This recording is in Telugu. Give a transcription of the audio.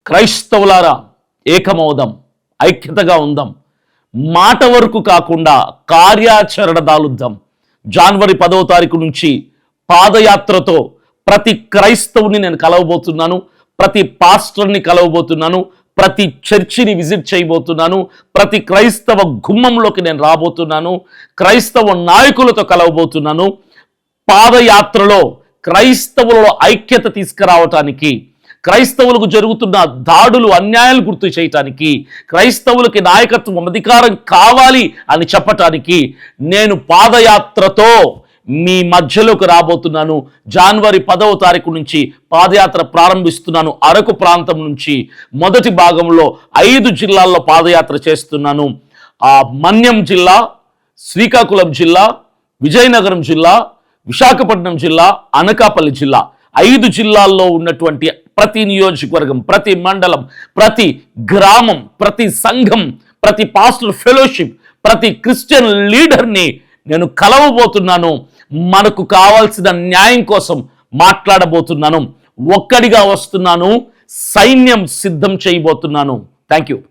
క్రైస్తవులారా, ఏకమవుదాం, ఐక్యతగా ఉందాం. మాట వరకు కాకుండా కార్యాచరణ దాలుద్దాం. జనవరి 10వ తారీఖు నుంచి పాదయాత్రతో ప్రతి క్రైస్తవుని నేను కలవబోతున్నాను, ప్రతి పాస్టర్ని కలవబోతున్నాను, ప్రతి చర్చిని విజిట్ చేయబోతున్నాను, ప్రతి క్రైస్తవ గుమ్మంలోకి నేను రాబోతున్నాను, క్రైస్తవ నాయకులతో కలవబోతున్నాను. పాదయాత్రలో క్రైస్తవులలో ఐక్యత తీసుకురావటానికి, క్రైస్తవులకు జరుగుతున్న దాడులు అన్యాయాలు గుర్తు చేయటానికి, క్రైస్తవులకి నాయకత్వం అధికారం కావాలి అని చెప్పటానికి నేను పాదయాత్రతో మీ మధ్యలోకి రాబోతున్నాను. జనవరి 10వ తారీఖు నుంచి పాదయాత్ర ప్రారంభిస్తున్నాను. అరకు ప్రాంతం నుంచి మొదటి భాగంలో 5 జిల్లాల్లో పాదయాత్ర చేస్తున్నాను. మన్యం జిల్లా, శ్రీకాకుళం జిల్లా, విజయనగరం జిల్లా, విశాఖపట్నం జిల్లా, అనకాపల్లి జిల్లా, 5 జిల్లాల్లో ఉన్నటువంటి ప్రతి నియోజకవర్గం, ప్రతి మండలం, ప్రతి గ్రామం, ప్రతి సంఘం, ప్రతి పాస్టర్ ఫెలోషిప్, ప్రతి క్రిస్టియన్ లీడర్ని నేను కలవబోతున్నాను. మనకు కావాల్సిన న్యాయం కోసం మాట్లాడబోతున్నాను. ఒక్కడిగా వస్తున్నాను, సైన్యం సిద్ధం చేయబోతున్నాను. Thank you.